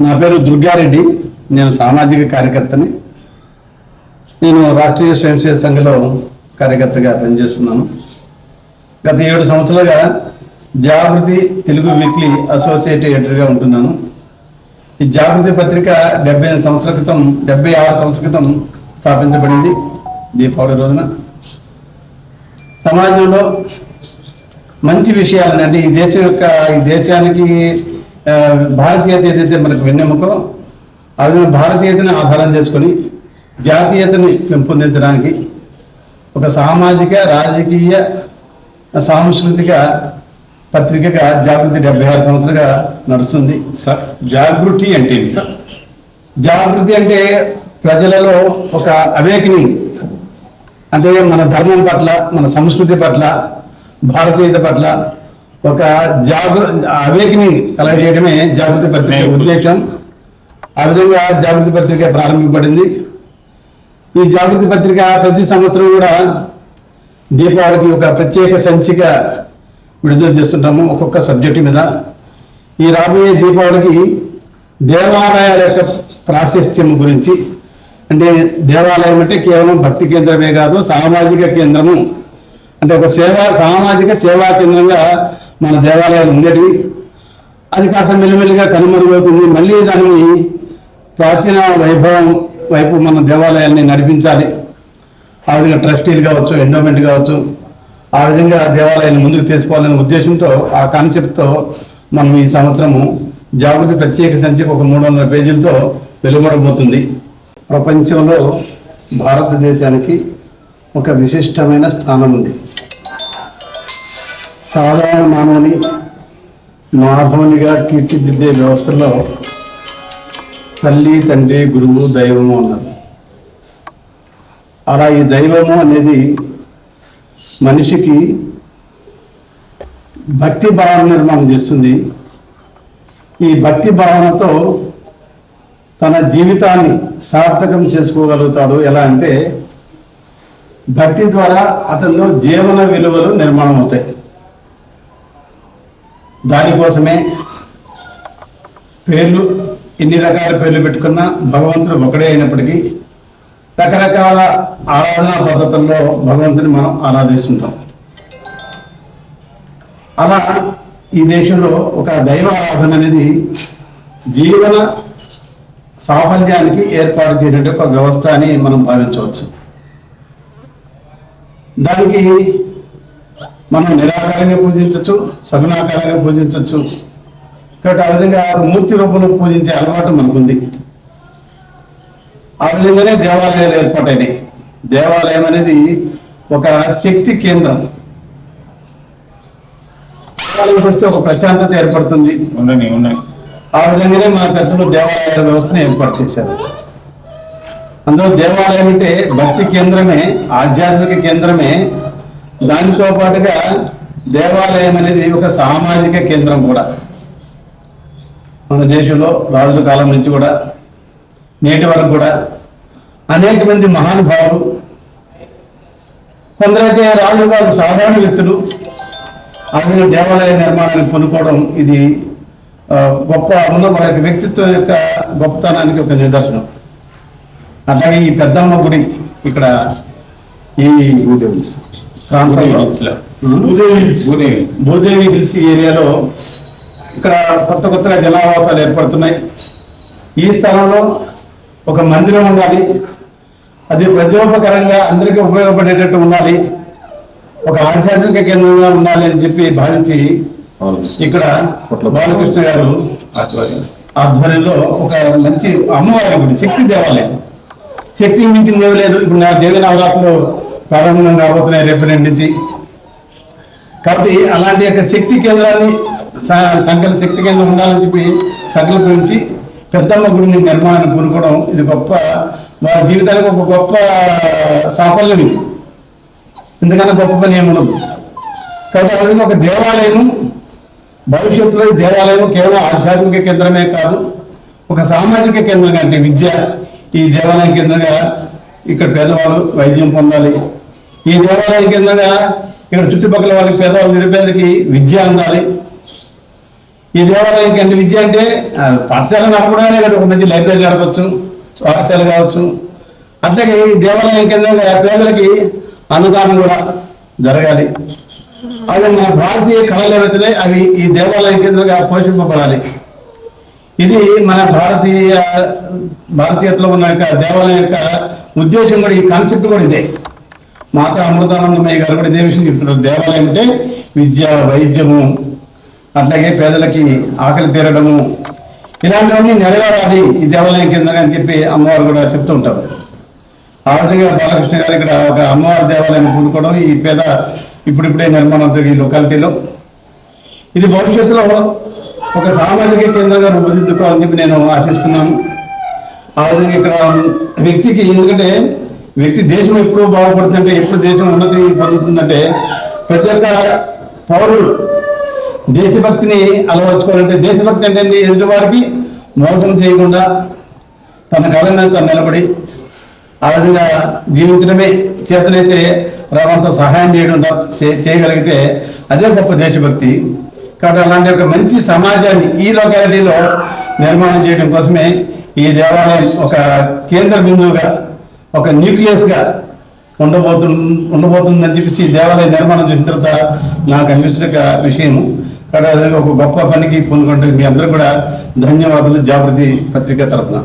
నా పేరు దుర్గారెడ్డి. నేను సామాజిక కార్యకర్తని. నేను రాష్ట్రీయ స్వయంసేవక సంఘంలో కార్యకర్తగా పనిచేస్తున్నాను. గత 7 సంవత్సరాలుగా జాగృతి తెలుగు వీక్లీ అసోసియేట్ ఎడిటర్గా ఉంటున్నాను. ఈ జాగృతి పత్రిక 76 సంవత్సరాల క్రితం స్థాపించబడింది. దీపావళి రోజున సమాజంలో మంచి విషయాలని, అంటే ఈ దేశానికి భారతీయత ఏదైతే మనకు వెన్నెముకో ఆ విధంగా భారతీయతని ఆధారం చేసుకొని జాతీయతని పెంపొందించడానికి ఒక సామాజిక, రాజకీయ, సాంస్కృతిక పత్రికగా జాగృతి 76 సంవత్సరాలుగా నడుస్తుంది. సార్, జాగృతి అంటే ఏంటి సార్? జాగృతి అంటే ప్రజలలో ఒక అవేకనింగ్, అంటే మన ధర్మం పట్ల, మన సంస్కృతి పట్ల, భారతీయత పట్ల ఒక అవేకనింగ్ కలగజేయడమే జాగృతి పత్రిక ఉద్దేశం. ఆ విధంగా జాగృతి పత్రిక ప్రారంభించబడింది. ఈ జాగృతి పత్రిక ప్రతి సంవత్సరం కూడా దీపావళికి ఒక ప్రత్యేక సంచిక విడుదల చేస్తుంటాము, ఒక్కొక్క సబ్జెక్టు మీద. ఈ రాబోయే దీపావళికి దేవాలయాల యొక్క ప్రాశస్త్యం గురించి, అంటే దేవాలయం అంటే కేవలం భక్తి కేంద్రమే కాదు, సామాజిక కేంద్రము, అంటే ఒక సామాజిక సేవా కేంద్రంగా మన దేవాలయాలు ఉండేటివి. అది కాస్త మెల్లిమెల్లిగా కనుమరుగవుతుంది. మళ్ళీ దానిని ప్రాచీన వైభవం వైపు మన దేవాలయాల్ని నడిపించాలి. ఆ విధంగా ట్రస్టీలు కావచ్చు, ఎండోమెంట్ కావచ్చు, ఆ విధంగా దేవాలయాన్ని ముందుకు తీసుకోవాలనే ఉద్దేశంతో, ఆ కాన్సెప్ట్తో మనం ఈ సంవత్సరము జాగృతి ప్రత్యేక సంచిక ఒక 300 పేజీలతో వెలువడబోతుంది. ప్రపంచంలో భారతదేశానికి ఒక విశిష్టమైన స్థానం ఉంది. సాధారణ మానవుని మాధవునిగా తీర్చిదిద్దే వ్యవస్థలో తల్లి, తండ్రి, గురువు, దైవము అన్నారు. అలా ఈ దైవము అనేది మనిషికి భక్తి భావన నిర్మాణం చేస్తుంది. ఈ భక్తి భావనతో తన జీవితాన్ని సార్థకం చేసుకోగలుగుతాడు. ఎలా అంటే భక్తి ద్వారా అతనిలో జీవన విలువలు నిర్మాణం అవుతాయి. దానికోసమే పేర్లు, ఎన్ని రకాల పేర్లు పెట్టుకున్నా భగవంతుడు ఒకడే అయినప్పటికీ రకరకాల ఆరాధనా పద్ధతుల్లో భగవంతుని మనం ఆరాధిస్తుంటాం. అలా ఈ దేశంలో ఒక దైవ ఆరాధన అనేది జీవన సాఫల్యానికి ఏర్పాటు చేయనట్టు ఒక వ్యవస్థ అని మనం భావించవచ్చు. దానికి మనం నిరాకారంగా పూజించవచ్చు, సగుణాకారంగా పూజించవచ్చు. కాబట్టి ఆ విధంగా మూర్తి రూపంలో పూజించే అలవాటు మనకుంది. ఆ విధంగానే దేవాలయాలు ఏర్పాటైనాయి. దేవాలయం అనేది ఒక శక్తి కేంద్రం. దేవాలయంకి వస్తే ఒక ప్రశాంతత ఏర్పడుతుంది. ఉన్నాయి. ఆ విధంగానే మన పెద్దలు దేవాలయాల వ్యవస్థను ఏర్పాటు చేశారు. అందులో దేవాలయం అంటే భక్తి కేంద్రమే, ఆధ్యాత్మిక కేంద్రమే. దానితో పాటుగా దేవాలయం అనేది ఒక సామాజిక కేంద్రం కూడా. మన దేశంలో రాజుల కాలం నుంచి కూడా నేటి వరకు కూడా అనేక మంది మహానుభావులు, కొందరైతే రాజులు కాదు, సాధారణ వ్యక్తులు అసలు దేవాలయ నిర్మాణాన్ని పొందుకోవడం ఇది గొప్ప ఉన్న మన యొక్క వ్యక్తిత్వం యొక్క గొప్పతనానికి ఒక నిదర్శనం. అట్లాగే ఈ పెద్దమ్మ గుడి ఇక్కడ ఈ ప్రాంతంలో భూదేవి హిల్స్ ఏరియాలో ఇక్కడ కొత్తగా జనావాసాలు ఏర్పడుతున్నాయి. ఈ స్థలంలో ఒక మందిరం ఉండాలి, అది ప్రజోపకరంగా అందరికీ ఉపయోగపడేటట్టు ఉండాలి, ఒక ఆధ్యాత్మిక కేంద్రంగా ఉండాలి అని చెప్పి భావించి ఇక్కడ బాలకృష్ణ గారు ఆధ్వర్యంలో ఒక మంచి అమ్మవారి గుడి, శక్తి దేవాలయం, శక్తికి మించింది ఏమీ లేదు. ఇప్పుడు దేవి నవరాత్రులు ప్రారంభం కాబోతున్నాయి రేపు నుంచి. కాబట్టి అలాంటి యొక్క శక్తి కేంద్రాన్ని సంకల్ప శక్తి కేంద్రం ఉండాలని చెప్పి సంకల్పించి పెద్దమ్మ గుడిని నిర్మాణాన్ని పూనుకోవడం ఇది గొప్ప, వారి జీవితానికి ఒక గొప్ప సాఫల్యం. ఇది ఎందుకన్నా గొప్ప పని ఏముండదు. కాబట్టి ఆ విధంగా ఒక దేవాలయము భవిష్యత్తులో ఈ దేవాలయం కేవలం ఆధ్యాత్మిక కేంద్రమే కాదు, ఒక సామాజిక కేంద్రంగా, అంటే విద్య ఈ దేవాలయం కేంద్రంగా ఇక్కడ పేదవాళ్ళు వైద్యం పొందాలి, ఈ దేవాలయం కేంద్రంగా ఇక్కడ చుట్టుపక్కల వాళ్ళకి పేదవాళ్ళు నిరుపేదకి విద్య అందాలి, ఈ దేవాలయం అంటే విద్య అంటే పాఠశాల నడపడమే కదా, ఒక మంచి లైబ్రరీ నడపచ్చు, పాఠశాల కావచ్చు. అట్లాగే ఈ దేవాలయం కేంద్రంగా పేదలకి అన్నదానం కూడా జరగాలి. అవి మన భారతీయ కళలు ఏవైతే అవి ఈ దేవాలయం కేంద్రంగా పోషింపబడాలి. ఇది మన భారతీయతలో ఉన్న యొక్క దేవాలయం యొక్క ఉద్దేశం కూడా, ఈ కాన్సెప్ట్ కూడా ఇదే. మాతా అమృతానందమయ్య గారు కూడా ఇదే విషయం చెప్తున్నారు. దేవాలయం అంటే విద్య, వైద్యము, అట్లాగే పేదలకి ఆకలి తీరడము, ఇలాంటివన్నీ నెరవేరాలి ఈ దేవాలయం కేంద్రంగా అని చెప్పి అమ్మవారు కూడా చెప్తూ ఉంటారు. ఆ విధంగా బాలకృష్ణ గారు ఇక్కడ ఒక అమ్మవారి దేవాలయం కూడుకోవడం, ఈ పేద ఇప్పుడిప్పుడే నిర్మాణం జరిగే లొకాలిటీలో ఇది భవిష్యత్తులో ఒక సామాజిక కేంద్రంగా రూపుదిద్దుకోవాలని చెప్పి నేను ఆశిస్తున్నాను. ఆ విధంగా ఇక్కడ వ్యక్తికి, ఎందుకంటే వ్యక్తి దేశం ఎప్పుడు బాగుపడుతుందంటే, ఎప్పుడు దేశం ఉన్నతి పొందుతుందంటే ప్రతి ఒక్క పౌరుడు దేశభక్తిని అలవర్చుకోవాలంటే, దేశభక్తి అంటే ఎదుటివారికి మోసం చేయకుండా తన కళ మీద తను నిలబడి ఆ విధంగా జీవించడమే చేతనైతే రావంత సహాయం చేయగలిగితే అదే గొప్ప దేశభక్తి. కాబట్టి అలాంటి ఒక మంచి సమాజాన్ని ఈ లొకాలిటీలో నిర్మాణం చేయడం కోసమే ఈ దేవాలయం ఒక కేంద్ర బిందువుగా, ఒక న్యూక్లియస్గా ఉండబోతుందని చెప్పేసి ఈ దేవాలయ నిర్మాణం చేసిన తర్వాత నాకు అనిపిస్తున్న విషయము. కాబట్టి అది ఒక గొప్ప పనికి పూనుకుంటే మీ అందరూ కూడా ధన్యవాదాలు జాగృతి పత్రిక తరఫున.